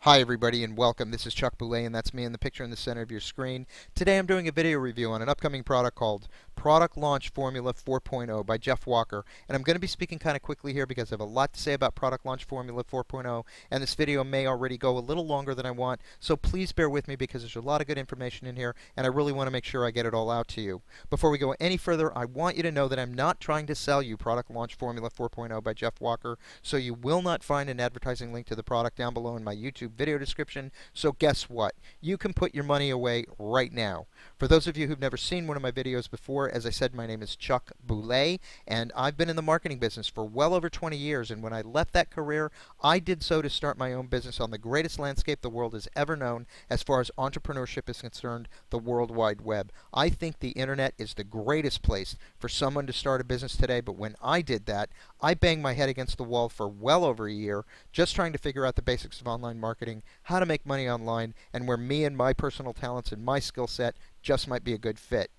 Hi everybody and welcome. This is Chuck Boulais and that's me in the picture in the center of your screen. Today I'm doing a video review on an upcoming product called Product Launch Formula 4.0 by Jeff Walker. And I'm going to be speaking kind of quickly here because I have a lot to say about Product Launch Formula 4.0 and this video may already go a little longer than I want. So please bear with me because there's a lot of good information in here and I really want to make sure I get it all out to you. Before we go any further, I want you to know that I'm not trying to sell you Product Launch Formula 4.0 by Jeff Walker. So you will not find an advertising link to the product down below in my YouTube video description. So guess what? You can put your money away right now. For those of you who've never seen one of my videos before, as I said, my name is Chuck Boulais, and I've been in the marketing business for well over 20 years, and when I left that career, I did so to start my own business on the greatest landscape the world has ever known as far as entrepreneurship is concerned, the World Wide Web. I think the internet is the greatest place for someone to start a business today, but when I did that, I banged my head against the wall for well over a year, just trying to figure out the basics of online marketing, how to make money online, and where me and my personal talents and my skill set just might be a good fit.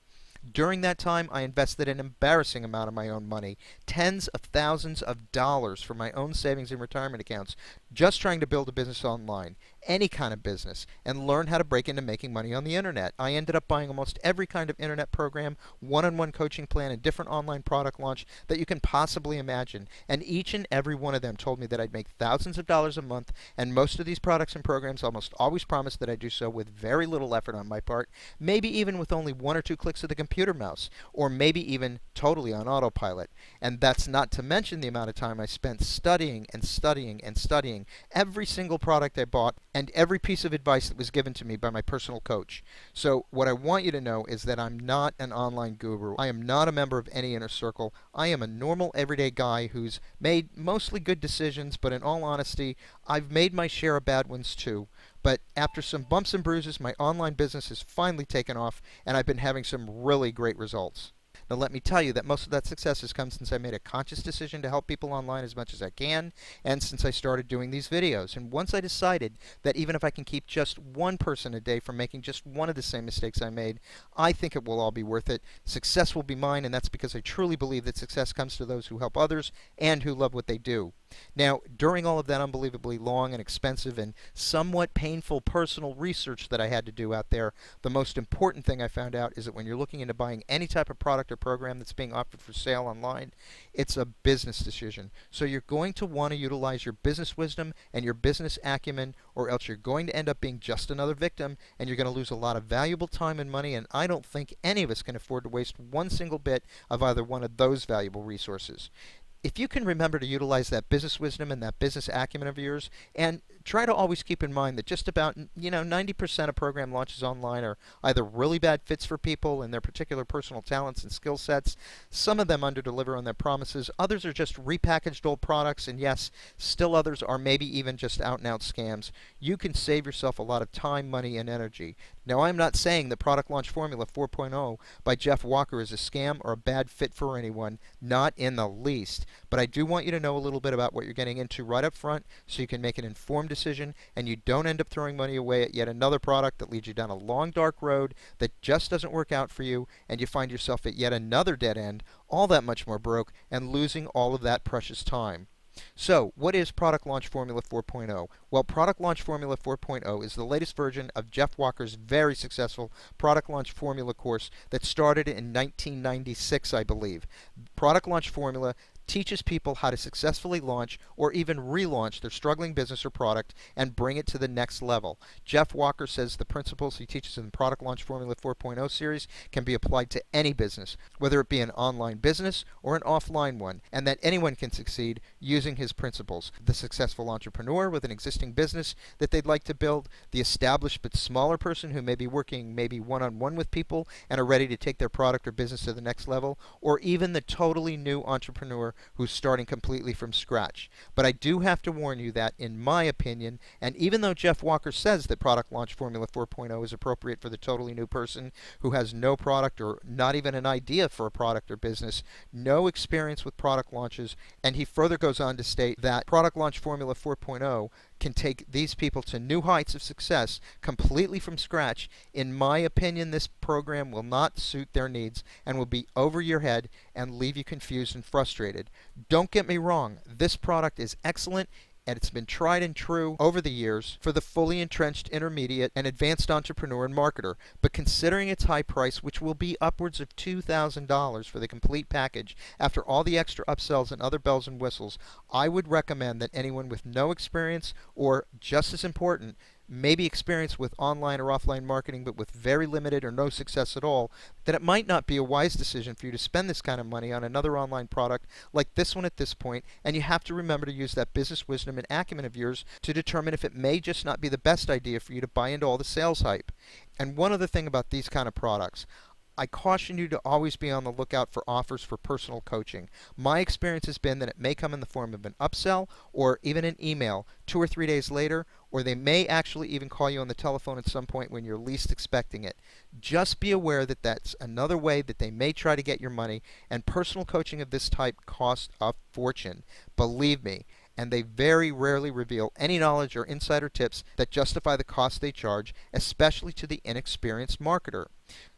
During that time, I invested an embarrassing amount of my own money, tens of thousands of dollars from my own savings and retirement accounts, just trying to build a business online, any kind of business, and learn how to break into making money on the internet. I ended up buying almost every kind of internet program, one-on-one coaching plan, and different online product launch that you can possibly imagine. And each and every one of them told me that I'd make thousands of dollars a month, and most of these products and programs almost always promised that I do so with very little effort on my part, maybe even with only one or two clicks of the computer mouse, or maybe even totally on autopilot. And that's not to mention the amount of time I spent studying and studying and studying every single product I bought and every piece of advice that was given to me by my personal coach. So what I want you to know is that I'm not an online guru. I am not a member of any inner circle. I am a normal everyday guy who's made mostly good decisions, but in all honesty, I've made my share of bad ones too. But after some bumps and bruises, my online business has finally taken off, and I've been having some really great results. Now let me tell you that most of that success has come since I made a conscious decision to help people online as much as I can, and since I started doing these videos. And once I decided that even if I can keep just one person a day from making just one of the same mistakes I made, I think it will all be worth it. Success will be mine, and that's because I truly believe that success comes to those who help others and who love what they do. Now, during all of that unbelievably long and expensive and somewhat painful personal research that I had to do out there, the most important thing I found out is that when you're looking into buying any type of product or program that's being offered for sale online, it's a business decision. So you're going to want to utilize your business wisdom and your business acumen, or else you're going to end up being just another victim, and you're going to lose a lot of valuable time and money, and I don't think any of us can afford to waste one single bit of either one of those valuable resources. If you can remember to utilize that business wisdom and that business acumen of yours, and try to always keep in mind that just about 90% of program launches online are either really bad fits for people and their particular personal talents and skill sets. Some of them underdeliver on their promises. Others are just repackaged old products, and yes, still others are maybe even just out-and-out scams. You can save yourself a lot of time, money, and energy. Now, I'm not saying that Product Launch Formula 4.0 by Jeff Walker is a scam or a bad fit for anyone, not in the least. But I do want you to know a little bit about what you're getting into right up front so you can make an informed decision and you don't end up throwing money away at yet another product that leads you down a long, dark road that just doesn't work out for you, and you find yourself at yet another dead end, all that much more broke, and losing all of that precious time. So, what is Product Launch Formula 4.0? Well, Product Launch Formula 4.0 is the latest version of Jeff Walker's very successful Product Launch Formula course that started in 1996, I believe. Product Launch Formula teaches people how to successfully launch or even relaunch their struggling business or product and bring it to the next level. Jeff Walker says the principles he teaches in the Product Launch Formula 4.0 series can be applied to any business, whether it be an online business or an offline one, and that anyone can succeed using his principles. The successful entrepreneur with an existing business that they'd like to build, the established but smaller person who may be working maybe one-on-one with people and are ready to take their product or business to the next level, or even the totally new entrepreneur who's starting completely from scratch. But I do have to warn you that, in my opinion, and even though Jeff Walker says that Product Launch Formula 4.0 is appropriate for the totally new person who has no product or not even an idea for a product or business, no experience with product launches, and he further goes on to state that Product Launch Formula 4.0 can take these people to new heights of success completely from scratch. In my opinion, this program will not suit their needs and will be over your head and leave you confused and frustrated. Don't get me wrong, this product is excellent. and it's been tried and true over the years for the fully entrenched intermediate and advanced entrepreneur and marketer. But considering its high price, which will be upwards of $2,000 for the complete package, after all the extra upsells and other bells and whistles, I would recommend that anyone with no experience, or just as important, maybe experience with online or offline marketing but with very limited or no success at all, that it might not be a wise decision for you to spend this kind of money on another online product like this one at this point, and you have to remember to use that business wisdom and acumen of yours to determine if it may just not be the best idea for you to buy into all the sales hype. And one other thing about these kind of products, I caution you to always be on the lookout for offers for personal coaching. My experience has been that it may come in the form of an upsell or even an email 2 or 3 days later, or they may actually even call you on the telephone at some point when you're least expecting it. Just be aware that that's another way that they may try to get your money, and personal coaching of this type costs a fortune. Believe me. And they very rarely reveal any knowledge or insider tips that justify the cost they charge, especially to the inexperienced marketer.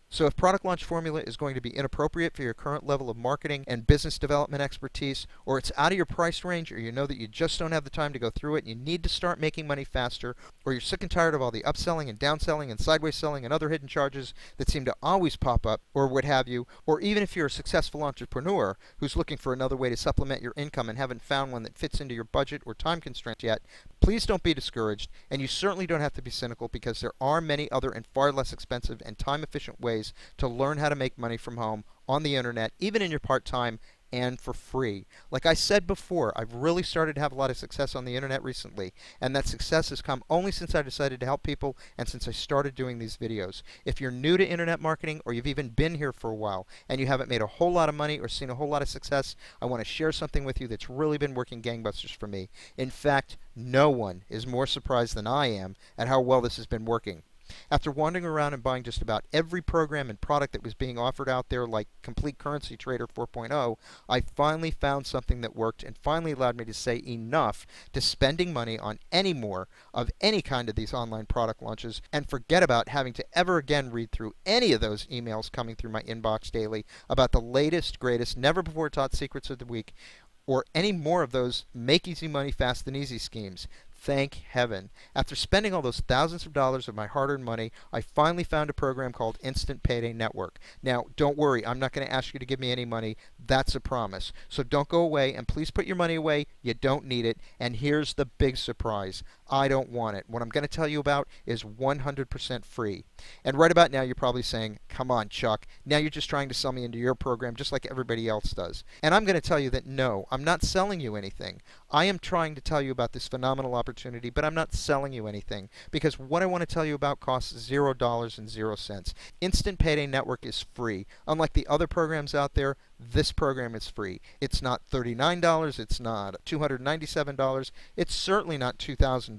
So if product launch formula is going to be inappropriate for your current level of marketing and business development expertise, or it's out of your price range, or you know that you just don't have the time to go through it and you need to start making money faster, or you're sick and tired of all the upselling and downselling and sideways selling and other hidden charges that seem to always pop up, or what have you, or even if you're a successful entrepreneur who's looking for another way to supplement your income and haven't found one that fits into your budget or time constraints yet, please don't be discouraged, and you certainly don't have to be cynical, because there are many other and far less expensive and time-efficient ways to learn how to make money from home on the internet, even in your part-time, and for free. Like I said before, I've really started to have a lot of success on the internet recently, and that success has come only since I decided to help people and since I started doing these videos. If you're new to internet marketing, or you've even been here for a while and you haven't made a whole lot of money or seen a whole lot of success, I want to share something with you that's really been working gangbusters for me. In fact, no one is more surprised than I am at how well this has been working. After wandering around and buying just about every program and product that was being offered out there, like Complete Currency Trader 4.0, I finally found something that worked and finally allowed me to say enough to spending money on any more of any kind of these online product launches, and forget about having to ever again read through any of those emails coming through my inbox daily about the latest, greatest, never before taught secrets of the week, or any more of those make easy money fast and easy schemes. Thank heaven. After spending all those thousands of dollars of my hard-earned money, I finally found a program called Instant Payday Network. Now, don't worry, I'm not going to ask you to give me any money. That's a promise. So don't go away, and please put your money away. You don't need it. And here's the big surprise. I don't want it. What I'm going to tell you about is 100% free. And right about now, you're probably saying, come on, Chuck. Now you're just trying to sell me into your program just like everybody else does. And I'm going to tell you that no, I'm not selling you anything. I am trying to tell you about this phenomenal opportunity, but I'm not selling you anything, because what I want to tell you about costs $0.00. Instant Payday Network is free. Unlike the other programs out there, this program is free. It's not $39, it's not $297, it's certainly not $2,000.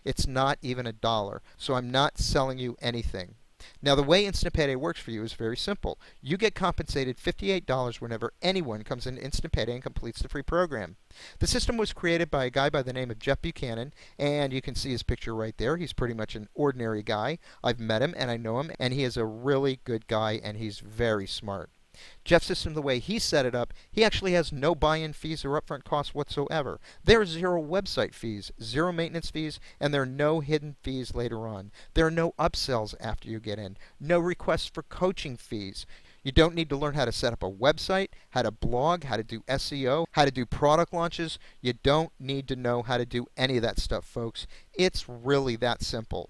It's not even a dollar. So I'm not selling you anything. Now, the way Instant Payday works for you is very simple. You get compensated $58 whenever anyone comes into Instant Payday and completes the free program. The system was created by a guy by the name of Jeff Buchanan, and you can see his picture right there. He's pretty much an ordinary guy. I've met him and I know him, and he is a really good guy, and he's very smart. Jeff's system, the way he set it up, he actually has no buy-in fees or upfront costs whatsoever. There are zero website fees, zero maintenance fees, and there are no hidden fees later on. There are no upsells after you get in, no requests for coaching fees. You don't need to learn how to set up a website, how to blog, how to do SEO, how to do product launches. You don't need to know how to do any of that stuff, folks. It's really that simple.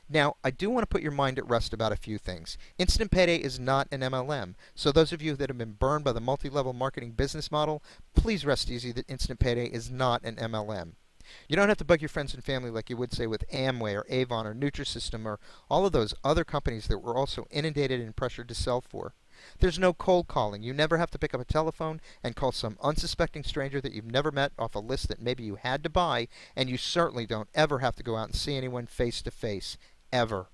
Now, I do want to put your mind at rest about a few things. Instant Payday is not an MLM, so those of you that have been burned by the multi-level marketing business model, please rest easy that Instant Payday is not an MLM. You don't have to bug your friends and family like you would say with Amway or Avon or Nutrisystem or all of those other companies that we're also inundated and pressured to sell for. There's no cold calling. You never have to pick up a telephone and call some unsuspecting stranger that you've never met off a list that maybe you had to buy, and you certainly don't ever have to go out and see anyone face to face. Ever.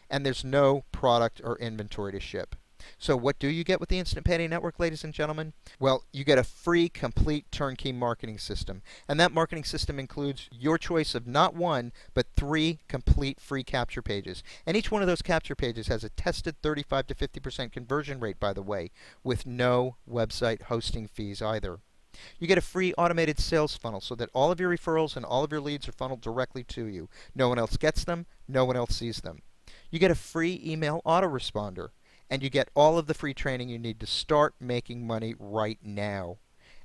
And there's no product or inventory to ship. So what do you get with the Instant Payday Network, ladies and gentlemen? Well, you get a free, complete, turnkey marketing system. And that marketing system includes your choice of not one, but 3 complete free capture pages. And each one of those capture pages has a tested 35 to 50% conversion rate, by the way, with no website hosting fees either. You get a free automated sales funnel so that all of your referrals and all of your leads are funneled directly to you. No one else gets them, no one else sees them. You get a free email autoresponder, and you get all of the free training you need to start making money right now.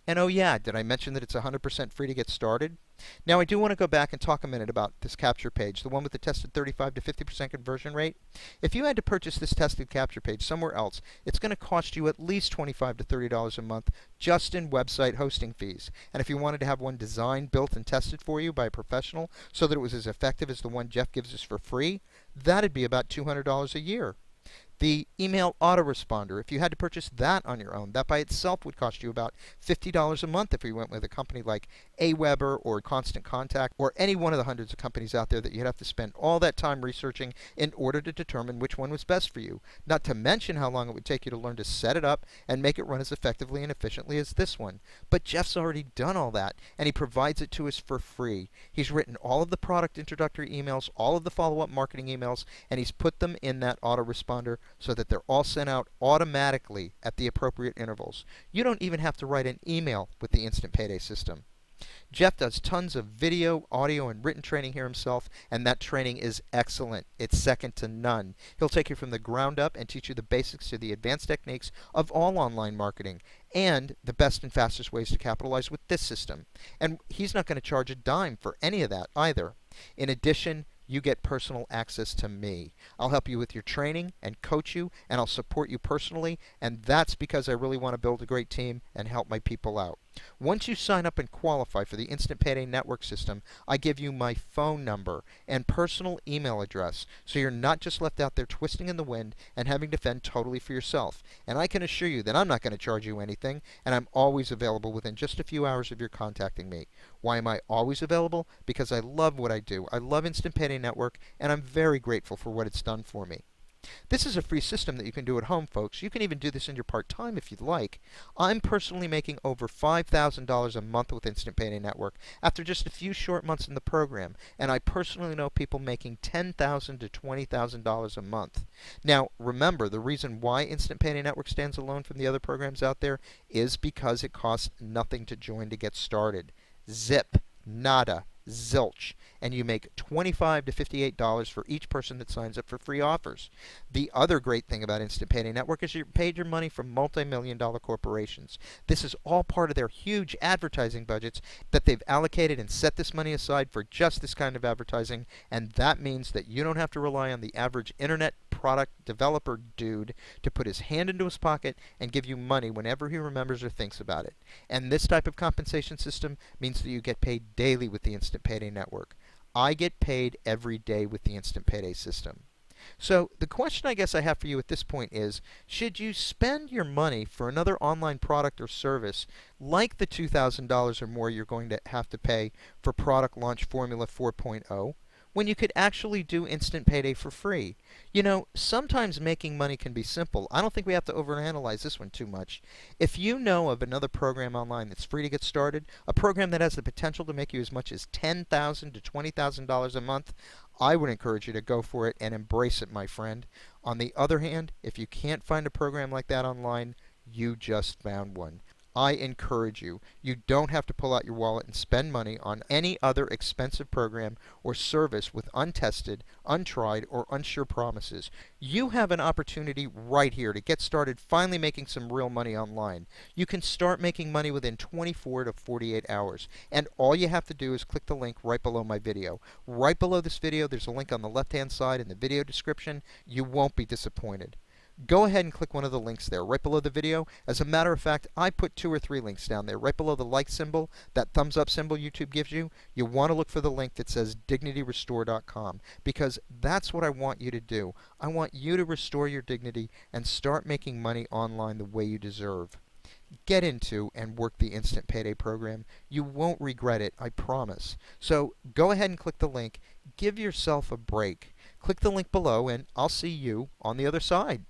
And oh yeah, did I mention that it's 100% free to get started? Now I do want to go back and talk a minute about this capture page, the one with the tested 35 to 50% conversion rate. If you had to purchase this tested capture page somewhere else, it's going to cost you at least $25 to $30 a month just in website hosting fees. And if you wanted to have one designed, built, and tested for you by a professional so that it was as effective as the one Jeff gives us for free, that'd be about $200 a year. The email autoresponder, if you had to purchase that on your own, that by itself would cost you about $50 a month if you went with a company like Aweber or Constant Contact or any one of the hundreds of companies out there that you'd have to spend all that time researching in order to determine which one was best for you. Not to mention how long it would take you to learn to set it up and make it run as effectively and efficiently as this one. But Jeff's already done all that, and he provides it to us for free. He's written all of the product introductory emails, all of the follow-up marketing emails, and he's put them in that autoresponder so that they're all sent out automatically at the appropriate intervals. You don't even have to write an email with the Instant Payday system. Jeff does tons of video, audio, and written training here himself, and that training is excellent. It's second to none. He'll take you from the ground up and teach you the basics to the advanced techniques of all online marketing and the best and fastest ways to capitalize with this system. And he's not going to charge a dime for any of that either. In addition, you get personal access to me. I'll help you with your training and coach you, and I'll support you personally, and that's because I really want to build a great team and help my people out. Once you sign up and qualify for the Instant Payday Network system, I give you my phone number and personal email address, so you're not just left out there twisting in the wind and having to fend totally for yourself. And I can assure you that I'm not going to charge you anything, and I'm always available within just a few hours of your contacting me. Why am I always available? Because I love what I do. I love Instant Payday Network, and I'm very grateful for what it's done for me. This is a free system that you can do at home, folks. You can even do this in your part-time if you'd like. I'm personally making over $5,000 a month with Instant Payday Network after just a few short months in the program, and I personally know people making $10,000 to $20,000 a month. Now, remember, the reason why Instant Payday Network stands alone from the other programs out there is because it costs nothing to join to get started. Zip, nada, zilch, and you make $25 to $58 for each person that signs up for free offers. The other great thing about Instant Payday Network is you're paid your money from multi-million-dollar corporations. This is all part of their huge advertising budgets that they've allocated and set this money aside for just this kind of advertising, and that means that you don't have to rely on the average internet product developer dude to put his hand into his pocket and give you money whenever he remembers or thinks about it. And this type of compensation system means that you get paid daily with the Instant Payday Network. I get paid every day with the Instant Payday system. So the question I guess I have for you at this point is, should you spend your money for another online product or service like the $2,000 or more you're going to have to pay for Product Launch Formula 4.0? When you could actually do Instant Payday for free? You know, sometimes making money can be simple. I don't think we have to overanalyze this one too much. If you know of another program online that's free to get started, a program that has the potential to make you as much as $10,000 to $20,000 a month, I would encourage you to go for it and embrace it, my friend. On the other hand, if you can't find a program like that online, you just found one. I encourage you. You don't have to pull out your wallet and spend money on any other expensive program or service with untested, untried, or unsure promises. You have an opportunity right here to get started finally making some real money online. You can start making money within 24 to 48 hours. And all you have to do is click the link right below my video. Right below this video, there's a link on the left-hand side in the video description. You won't be disappointed. Go ahead and click one of the links there right below the video. As a matter of fact, I put 2 or 3 links down there right below the like symbol, that thumbs up symbol YouTube gives you. You want to look for the link that says DignityRestore.com, because that's what I want you to do. I want you to restore your dignity and start making money online the way you deserve. Get into and work the Instant Payday program. You won't regret it, I promise. So go ahead and click the link. Give yourself a break. Click the link below and I'll see you on the other side.